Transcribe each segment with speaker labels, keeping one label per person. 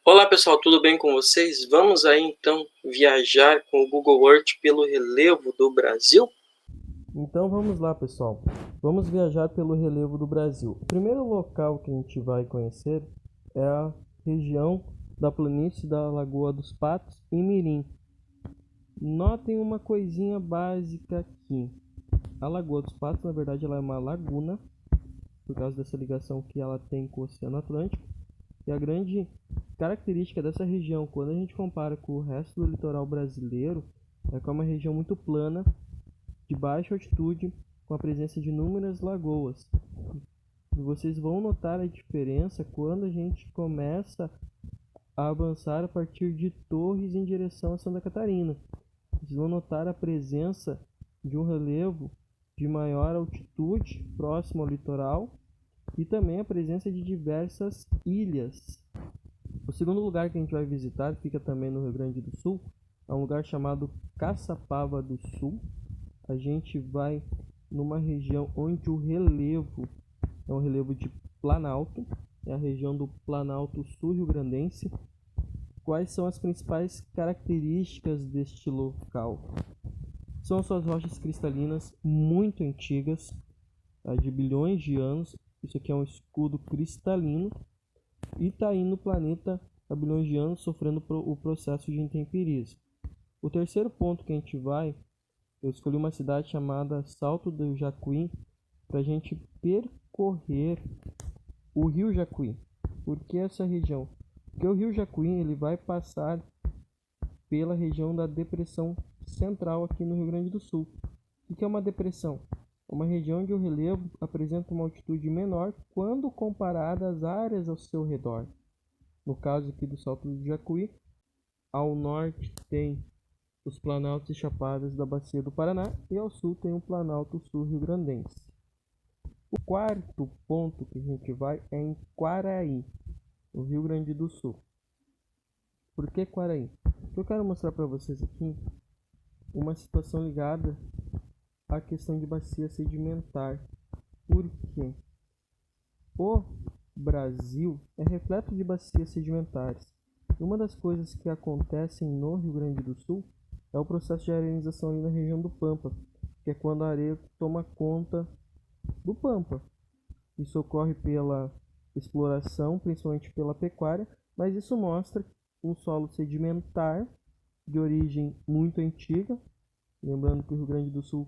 Speaker 1: Olá pessoal, tudo bem com vocês? Vamos aí então viajar com o Google Earth pelo relevo do Brasil?
Speaker 2: Então vamos lá, pessoal. Vamos viajar pelo relevo do Brasil. O primeiro local que a gente vai conhecer é a região da planície da Lagoa dos Patos, em Mirim. Notem uma coisinha básica aqui. A Lagoa dos Patos, na verdade, ela é uma laguna, por causa dessa ligação que ela tem com o Oceano Atlântico. E a grande característica dessa região, quando a gente compara com o resto do litoral brasileiro, é que é uma região muito plana, de baixa altitude, com a presença de inúmeras lagoas. E vocês vão notar a diferença quando a gente começa a avançar a partir de Torres em direção a Santa Catarina. Vocês vão notar a presença de um relevo de maior altitude próximo ao litoral e também a presença de diversas ilhas. O segundo lugar que a gente vai visitar fica também no Rio Grande do Sul, é um lugar chamado Caçapava do Sul. A gente vai numa região onde o relevo é um relevo de planalto, é a região do Planalto Sul-Rio-Grandense. Quais são as principais características deste local? São suas rochas cristalinas muito antigas, de bilhões de anos. Isso aqui é um escudo cristalino e está aí no planeta há bilhões de anos sofrendo o processo de intemperismo. O terceiro ponto que a gente vai, eu escolhi uma cidade chamada Salto do Jacuí para a gente percorrer o Rio Jacuí. Por que essa região? Porque o Rio Jacuí ele vai passar pela região da depressão central aqui no Rio Grande do Sul. O que é uma depressão? Uma região onde o relevo apresenta uma altitude menor quando comparada às áreas ao seu redor. No caso aqui do Salto do Jacuí, ao norte tem os planaltos e chapadas da Bacia do Paraná e ao sul tem o Planalto Sul-Rio-Grandense. O quarto ponto que a gente vai é em Quaraí, no Rio Grande do Sul. Por que Quaraí? Porque eu quero mostrar para vocês aqui uma situação ligada à questão de bacia sedimentar. Por quê? O Brasil é repleto de bacias sedimentares. Uma das coisas que acontecem no Rio Grande do Sul é o processo de arenização ali na região do Pampa, que é quando a areia toma conta do Pampa. Isso ocorre pela exploração, principalmente pela pecuária, mas isso mostra um solo sedimentar de origem muito antiga. Lembrando que o Rio Grande do Sul,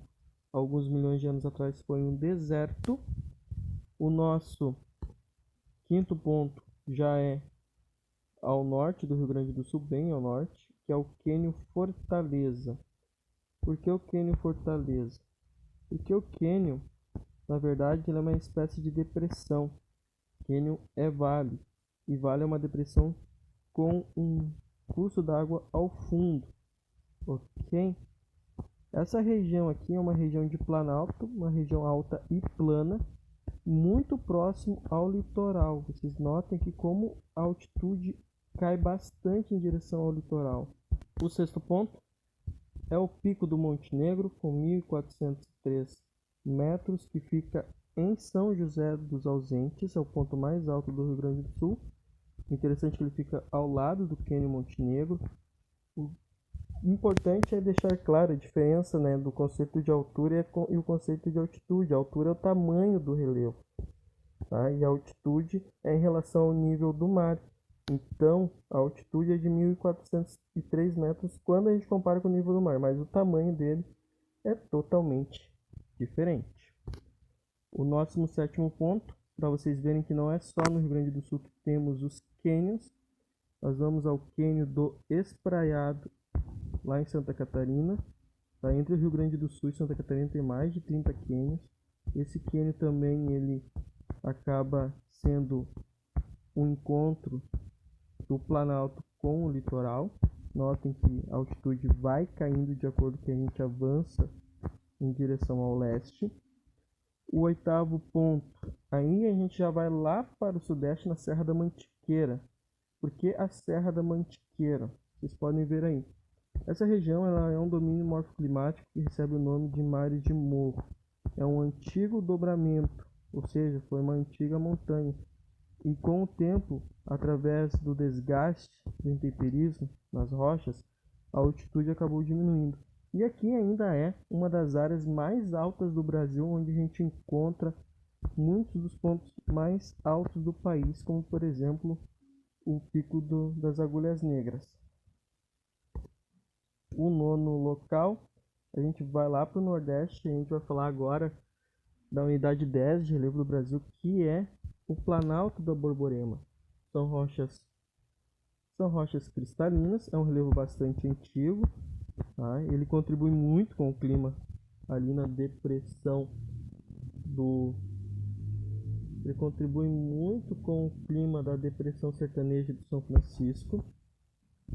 Speaker 2: alguns milhões de anos atrás, foi um deserto. O nosso quinto ponto já é ao norte do Rio Grande do Sul, bem ao norte, que é o Quênio Fortaleza. Por que o Quênio Fortaleza? Porque o Quênio, na verdade, ele é uma espécie de depressão. Quênio é vale, e vale é uma depressão com um curso d'água ao fundo, ok? Essa região aqui é uma região de planalto, uma região alta e plana, muito próximo ao litoral. Vocês notem que como a altitude cai bastante em direção ao litoral. O sexto ponto é o Pico do Monte Negro, com 1.403 metros, que fica em São José dos Ausentes, é o ponto mais alto do Rio Grande do Sul. Interessante que ele fica ao lado do Quênio Montenegro. O importante é deixar clara a diferença, né, do conceito de altura e o conceito de altitude. A altura é o tamanho do relevo, tá? E a altitude é em relação ao nível do mar. Então, a altitude é de 1.403 metros quando a gente compara com o nível do mar, mas o tamanho dele é totalmente diferente. O nosso sétimo ponto, para vocês verem que não é só no Rio Grande do Sul que temos os cânions, nós vamos ao Quênio do Espraiado, lá em Santa Catarina. Tá? Entre o Rio Grande do Sul e Santa Catarina tem mais de 30 cânions. Esse cânion também ele acaba sendo um encontro do Planalto com o litoral. Notem que a altitude vai caindo de acordo que a gente avança em direção ao leste. O oitavo ponto, aí a gente já vai lá para o sudeste na Serra da Mantiqueira. Por que a Serra da Mantiqueira? Vocês podem ver aí. Essa região ela é um domínio morfoclimático que recebe o nome de Mares de Morro. É um antigo dobramento, ou seja, foi uma antiga montanha. E com o tempo, através do desgaste do intemperismo nas rochas, a altitude acabou diminuindo. E aqui ainda é uma das áreas mais altas do Brasil, onde a gente encontra muitos dos pontos mais altos do país, como por exemplo o Pico das Agulhas Negras. O nono local, a gente vai lá para o Nordeste, a gente vai falar agora da unidade 10 de relevo do Brasil, que é o Planalto da Borborema. São rochas cristalinas, é um relevo bastante antigo, tá? Ele contribui muito com o clima ali na depressão do... Ele contribui muito com o clima da depressão sertaneja de São Francisco,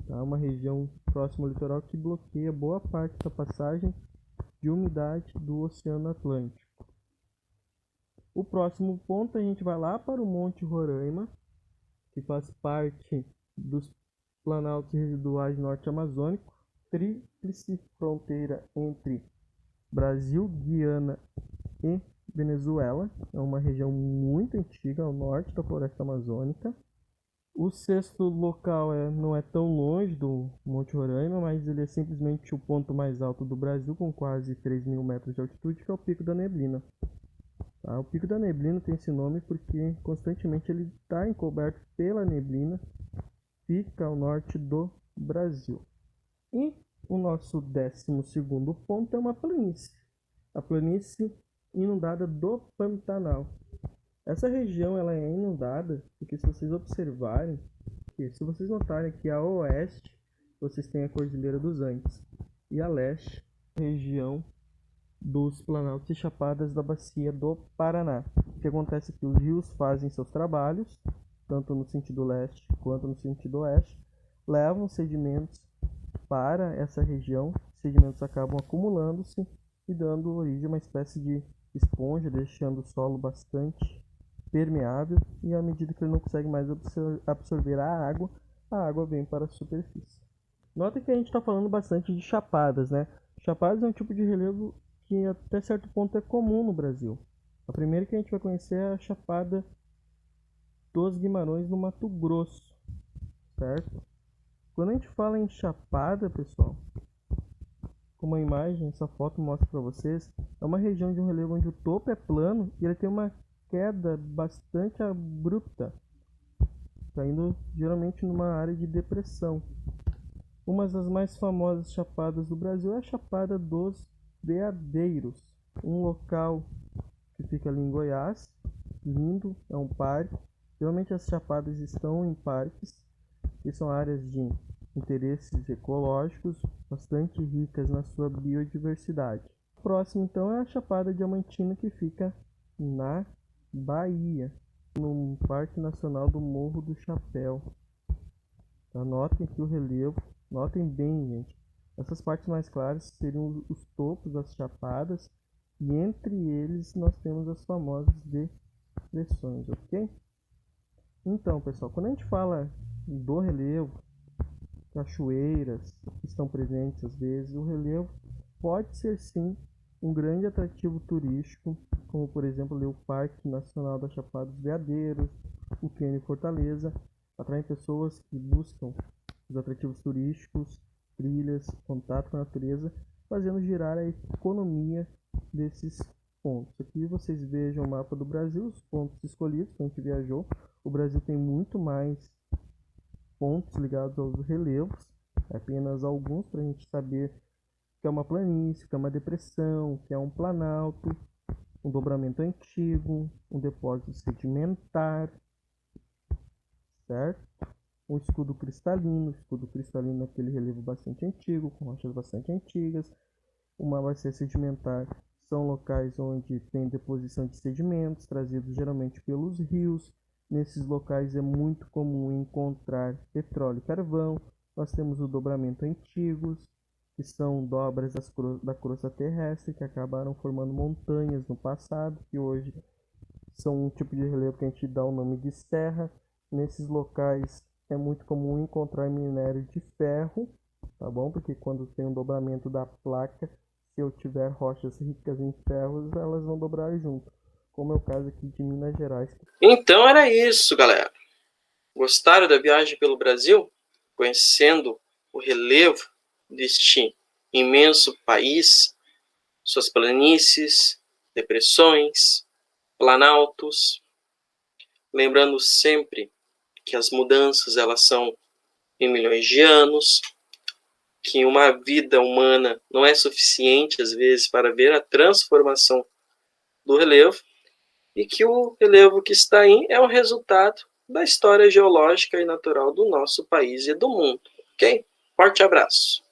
Speaker 2: tá? Uma região próxima ao litoral que bloqueia boa parte da passagem de umidade do Oceano Atlântico. O próximo ponto a gente vai lá para o Monte Roraima, que faz parte dos planaltos residuais norte-amazônicos, tríplice fronteira entre Brasil, Guiana e Venezuela. É uma região muito antiga ao norte da floresta amazônica. O sexto local não é tão longe do Monte Roraima, mas ele é simplesmente o ponto mais alto do Brasil, com quase 3.000 metros de altitude, que é o Pico da Neblina. Tá? O Pico da Neblina tem esse nome porque constantemente ele está encoberto pela neblina, fica ao norte do Brasil. E o nosso 12º ponto é uma planície, a planície inundada do Pantanal. Essa região ela é inundada porque, se vocês observarem, se vocês notarem que a oeste vocês têm a Cordilheira dos Andes e a leste a região dos planaltos e chapadas da bacia do Paraná. O que acontece é que os rios fazem seus trabalhos, tanto no sentido leste quanto no sentido oeste, levam sedimentos para essa região, os sedimentos acabam acumulando-se e dando origem a uma espécie de esponja, deixando o solo bastante permeável, e à medida que ele não consegue mais absorver a água vem para a superfície. Nota que a gente está falando bastante de chapadas, né? Chapadas é um tipo de relevo que até certo ponto é comum no Brasil. A primeira que a gente vai conhecer é a Chapada dos Guimarães, no Mato Grosso, certo? Quando a gente fala em chapada, pessoal, como a imagem, essa foto mostra para vocês, é uma região de um relevo onde o topo é plano e ele tem uma queda bastante abrupta, caindo geralmente numa área de depressão. Uma das mais famosas chapadas do Brasil é a Chapada dos Veadeiros, um local que fica ali em Goiás, lindo, é um parque. Geralmente as chapadas estão em parques, que são áreas de interesses ecológicos bastante ricas na sua biodiversidade. O próximo então é a Chapada Diamantina, que fica na Bahia, no Parque Nacional do Morro do Chapéu. Anotem aqui o relevo, notem bem, gente. Essas partes mais claras seriam os topos das chapadas, e entre eles nós temos as famosas depressões, ok? Então, pessoal, quando a gente fala do relevo, cachoeiras estão presentes às vezes, o relevo pode ser sim um grande atrativo turístico, como por exemplo ali, o Parque Nacional da Chapada dos Veadeiros, o Cânion Fortaleza, atraem pessoas que buscam os atrativos turísticos, trilhas, contato com a natureza, fazendo girar a economia desses pontos. Aqui vocês vejam o mapa do Brasil, os pontos escolhidos que a gente viajou. O Brasil tem muito mais pontos ligados aos relevos, apenas alguns para a gente saber que é uma planície, que é uma depressão, que é um planalto, um dobramento antigo, um depósito sedimentar, certo? Um escudo cristalino é aquele relevo bastante antigo, com rochas bastante antigas. Uma bacia sedimentar são locais onde tem deposição de sedimentos, trazidos geralmente pelos rios. Nesses locais é muito comum encontrar petróleo e carvão. Nós temos o dobramento antigos, que são dobras da crosta terrestre, que acabaram formando montanhas no passado, que hoje são um tipo de relevo que a gente dá o nome de serra. Nesses locais é muito comum encontrar minério de ferro, tá bom? Porque quando tem um dobramento da placa, se eu tiver rochas ricas em ferros, elas vão dobrar junto. como é o caso aqui de Minas Gerais.
Speaker 1: Então era isso, galera. Gostaram da viagem pelo Brasil? Conhecendo o relevo deste imenso país, suas planícies, depressões, planaltos. Lembrando sempre que as mudanças elas são em milhões de anos, que uma vida humana não é suficiente às vezes para ver a transformação do relevo e que o relevo que está aí é o resultado da história geológica e natural do nosso país e do mundo, ok? Forte abraço!